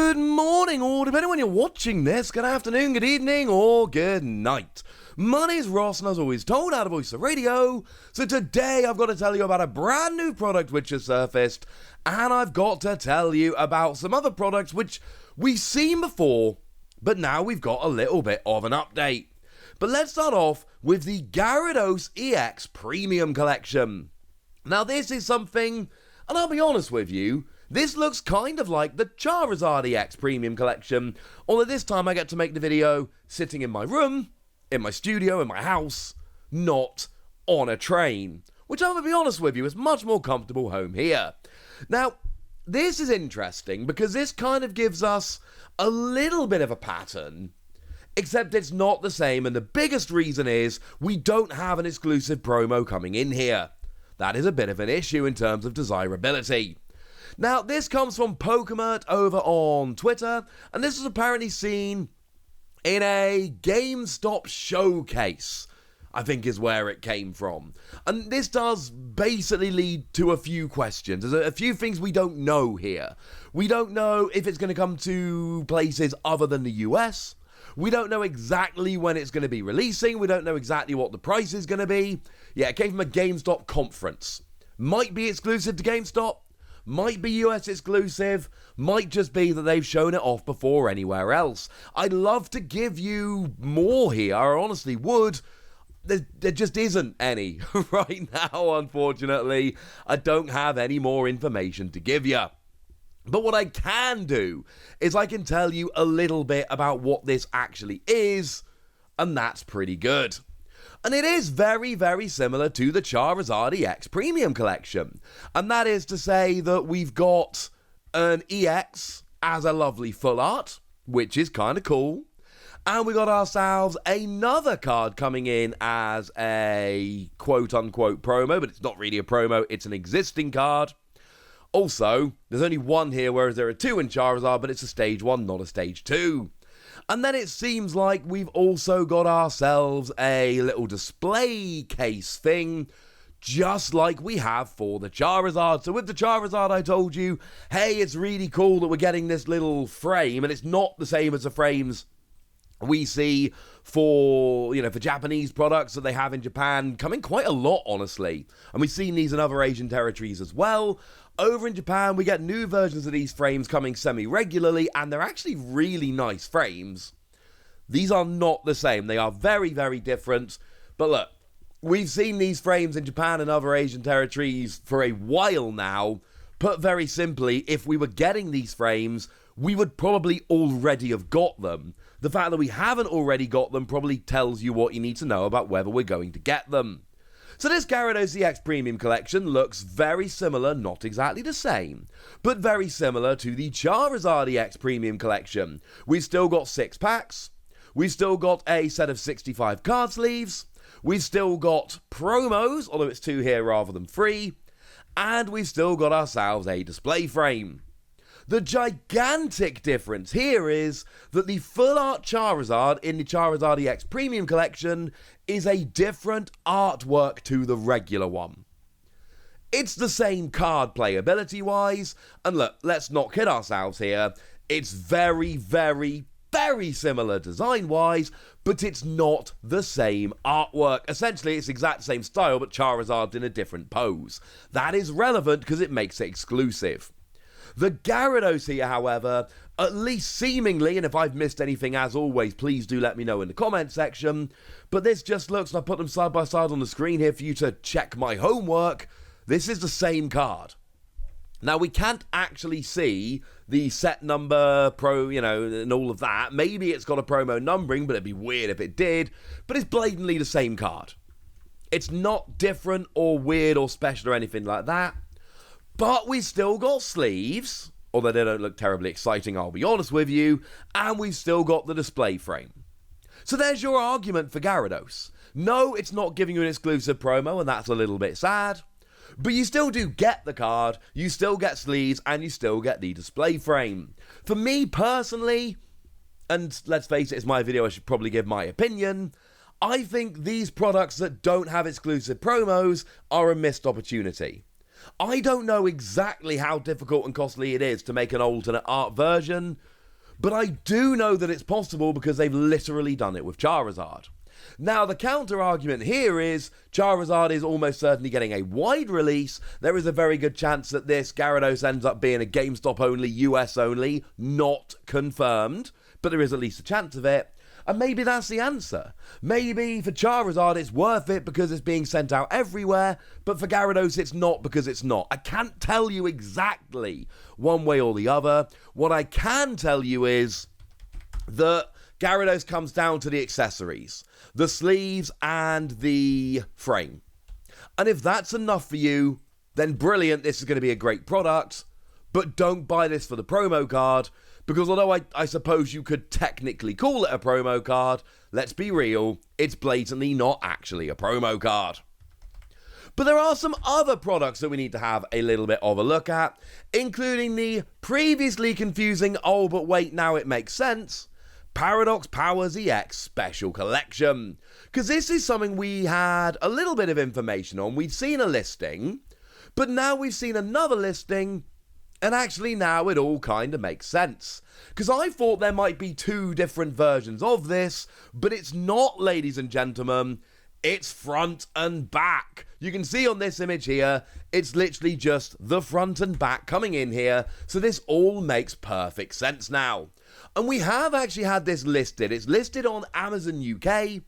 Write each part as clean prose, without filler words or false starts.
Good morning, or depending on when you're watching this, good afternoon, good evening, or good night. My name's Ross, and as always, told how to voice the radio. So today I've got to tell you about a brand new product which has surfaced, and I've got to tell you about some other products which we've seen before, but now we've got a little bit of an update. But let's start off with the Gyardos EX Premium Collection. Now this is something, and I'll be honest with you, this looks kind of like the Charizard EX Premium Collection, although this time I get to make the video sitting in my room, in my studio, in my house, not on a train, which I'm going to be honest with you is much more comfortable home here. Now, this is interesting because this kind of gives us a little bit of a pattern, except it's not the same, and the biggest reason is we don't have an exclusive promo coming in here. That is a bit of an issue in terms of desirability. Now, this comes from Pokémon over on Twitter, and this was apparently seen in a GameStop showcase, I think is where it came from. And this does basically lead to a few questions. There's a few things we don't know here. We don't know if it's going to come to places other than the US. We don't know exactly when it's going to be releasing. We don't know exactly what the price is going to be. Yeah, it came from a GameStop conference. Might be exclusive to GameStop. Might be US exclusive, might just be that they've shown it off before anywhere else. I'd love to give you more here, I honestly would. There just isn't any right now, unfortunately. I don't have any more information to give you. But what I can do is I can tell you a little bit about what this actually is, and that's pretty good. And it is very, very similar to the Charizard EX Premium Collection. And that is to say that we've got an EX as a lovely full art, which is kind of cool. And we got ourselves another card coming in as a quote-unquote promo, but it's not really a promo, it's an existing card. Also, there's only one here, whereas there are two in Charizard, but it's a stage 1, not a stage 2. And then it seems like we've also got ourselves a little display case thing, just like we have for the Charizard. So with the Charizard, I told you, hey, it's really cool that we're getting this little frame, and it's not the same as the frames we see for, for Japanese products that they have in Japan, coming quite a lot, honestly. And we've seen these in other Asian territories as well. Over in Japan, we get new versions of these frames coming semi-regularly, and they're actually really nice frames. These are not the same. They are very, very different. But look, we've seen these frames in Japan and other Asian territories for a while now. Put very simply, if we were getting these frames, we would probably already have got them. The fact that we haven't already got them probably tells you what you need to know about whether we're going to get them. So this Gyardos EX Premium Collection looks very similar, not exactly the same, but very similar to the Charizard EX Premium Collection. We've still got 6 packs, we've still got a set of 65 card sleeves, we've still got promos, although it's 2 here rather than 3, and we've still got ourselves a display frame. The gigantic difference here is that the full art Charizard in the Charizard EX Premium Collection is a different artwork to the regular one. It's the same card playability wise, and look, let's not kid ourselves here, it's very, very, very similar design wise, but it's not the same artwork. Essentially, it's the exact same style, but Charizard in a different pose. That is relevant because it makes it exclusive. The Gyarados here, however, at least seemingly, and if I've missed anything as always, please do let me know in the comment section, but this just looks, and I put them side by side on the screen here for you to check my homework, this is the same card. Now, we can't actually see the set number, and all of that. Maybe it's got a promo numbering, but it'd be weird if it did, but it's blatantly the same card. It's not different or weird or special or anything like that. But we've still got sleeves, although they don't look terribly exciting, I'll be honest with you, and we've still got the display frame. So there's your argument for Gyarados. No, it's not giving you an exclusive promo, and that's a little bit sad, but you still do get the card, you still get sleeves, and you still get the display frame. For me personally, and let's face it, it's my video, I should probably give my opinion, I think these products that don't have exclusive promos are a missed opportunity. I don't know exactly how difficult and costly it is to make an alternate art version, But I do know that it's possible because they've literally done it with Charizard. Now, the counter-argument here is Charizard is almost certainly getting a wide release. There is a very good chance that this Gyarados ends up being a GameStop only, US only, not confirmed, but there is at least a chance of it. And maybe that's the answer. Maybe for Charizard it's worth it because it's being sent out everywhere, but for Gyarados it's not because it's not. I can't tell you exactly one way or the other. What I can tell you is that Gyarados comes down to the accessories, the sleeves and the frame. And if that's enough for you, then brilliant, this is going to be a great product. But don't buy this for the promo card, because although I suppose you could technically call it a promo card, let's be real, it's blatantly not actually a promo card. But there are some other products that we need to have a little bit of a look at, including the previously confusing, oh but wait, now it makes sense, Paradox Powers EX Special Collection. Because this is something we had a little bit of information on. We'd seen a listing, but now we've seen another listing, and actually now it all kind of makes sense. Because I thought there might be two different versions of this, but it's not, ladies and gentlemen. It's front and back. You can see on this image here, it's literally just the front and back coming in here, so this all makes perfect sense now. And we have actually had this listed. It's listed on Amazon UK.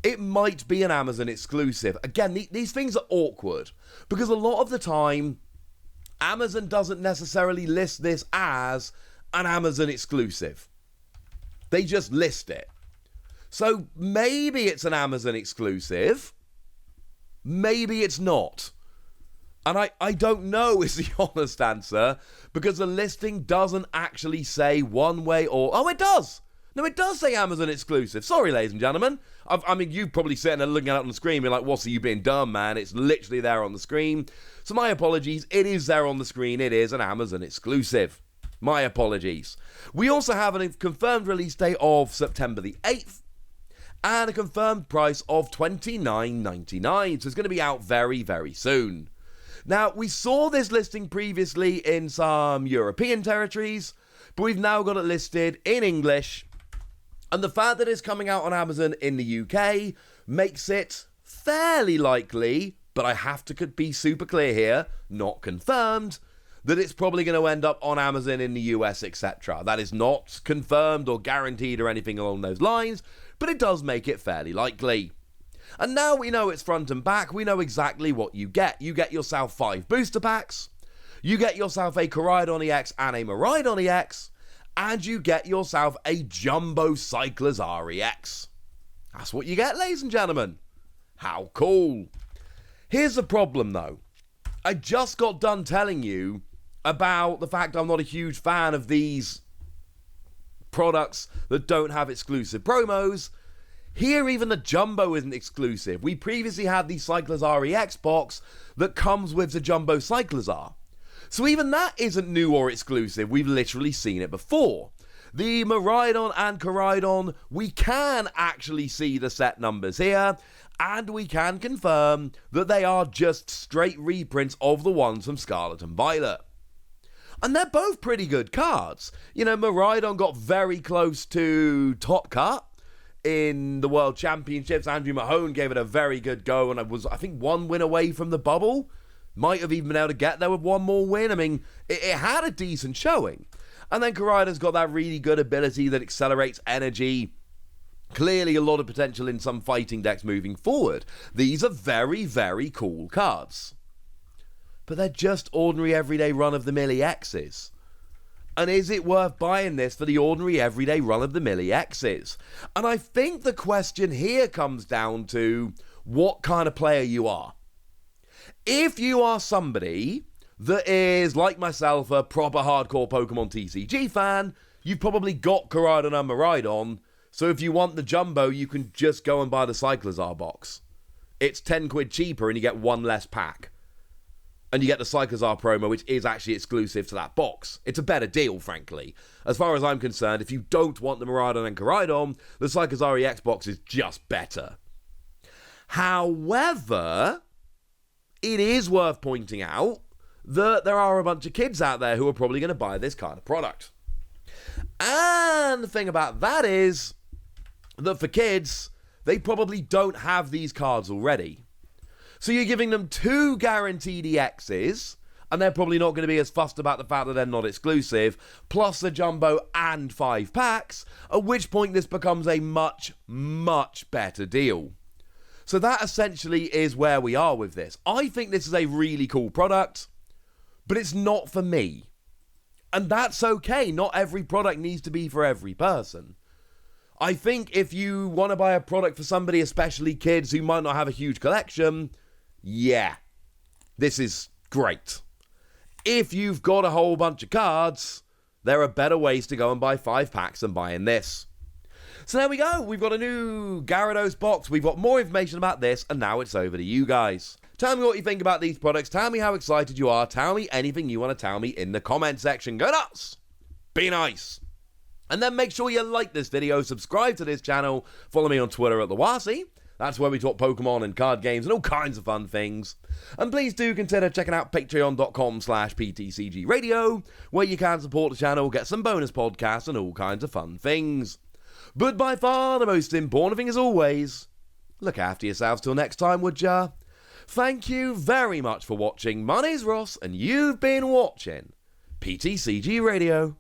It might be an Amazon exclusive. Again, these things are awkward, because a lot of the time, Amazon doesn't necessarily list this as an Amazon exclusive. They just list it. So maybe it's an Amazon exclusive. Maybe it's not. And I don't know is the honest answer, because the listing doesn't actually say one way or... Oh, it does! No, it does say Amazon exclusive. Sorry, ladies and gentlemen. I mean, you're probably sitting there looking at it on the screen being like, what's you being dumb, man? It's literally there on the screen. So my apologies. It is there on the screen. It is an Amazon exclusive. My apologies. We also have a confirmed release date of September the 8th. And a confirmed price of $29.99. So it's going to be out very, very soon. Now, we saw this listing previously in some European territories, but we've now got it listed in English. And the fact that it's coming out on Amazon in the UK makes it fairly likely, but I have to be super clear here, not confirmed, that it's probably going to end up on Amazon in the US, etc. That is not confirmed or guaranteed or anything along those lines, but it does make it fairly likely. And now we know it's front and back, we know exactly what you get. You get yourself 5 booster packs, you get yourself a Koraidon EX and a Miraidon EX, and you get yourself a Jumbo Cyclizar EX. That's what you get, ladies and gentlemen. How cool. Here's the problem, though. I just got done telling you about the fact I'm not a huge fan of these products that don't have exclusive promos. Here, even the Jumbo isn't exclusive. We previously had the Cyclizar EX box that comes with the Jumbo Cyclizar. So even that isn't new or exclusive. We've literally seen it before. The Miraidon and Koraidon, we can actually see the set numbers here, and we can confirm that they are just straight reprints of the ones from Scarlet and Violet. And they're both pretty good cards. You know, Miraidon got very close to top cut in the World Championships. Andrew Mahone gave it a very good go, and I was, I think, 1 win away from the bubble. Might have even been able to get there with 1 more win. I mean, it had a decent showing. And then Koraidon's got that really good ability that accelerates energy. Clearly a lot of potential in some fighting decks moving forward. These are very, very cool cards. But they're just ordinary everyday run-of-the-mill EXs. And is it worth buying this for the ordinary everyday run-of-the-mill EXs? And I think the question here comes down to what kind of player you are. If you are somebody that is, like myself, a proper hardcore Pokemon TCG fan, you've probably got Koraidon and Miraidon, so if you want the Jumbo, you can just go and buy the Cyclizar box. It's 10 quid cheaper and you get 1 less pack. And you get the Cyclizar promo, which is actually exclusive to that box. It's a better deal, frankly. As far as I'm concerned, if you don't want the Miraidon and Koraidon, the Cyclizar EX box is just better. However, it is worth pointing out that there are a bunch of kids out there who are probably going to buy this kind of product. And the thing about that is that for kids, they probably don't have these cards already. So you're giving them 2 guaranteed EXs, and they're probably not going to be as fussed about the fact that they're not exclusive, plus a jumbo and 5 packs, at which point this becomes a much, much better deal. So that essentially is where we are with this. I think this is a really cool product, but it's not for me. And that's okay. Not every product needs to be for every person. I think if you want to buy a product for somebody, especially kids who might not have a huge collection, yeah, this is great. If you've got a whole bunch of cards, there are better ways to go and buy 5 packs than buying this. So there we go. We've got a new Gyardos box. We've got more information about this, and now it's over to you guys. Tell me what you think about these products. Tell me how excited you are. Tell me anything you want to tell me in the comment section. Go nuts! Be nice! And then make sure you like this video, subscribe to this channel, follow me on Twitter at TheWasi. That's where we talk Pokemon and card games and all kinds of fun things. And please do consider checking out patreon.com/PTCGradio, where you can support the channel, get some bonus podcasts and all kinds of fun things. But by far the most important thing as always, look after yourselves till next time, would ya? Thank you very much for watching. My name's Ross, and you've been watching PTCG Radio.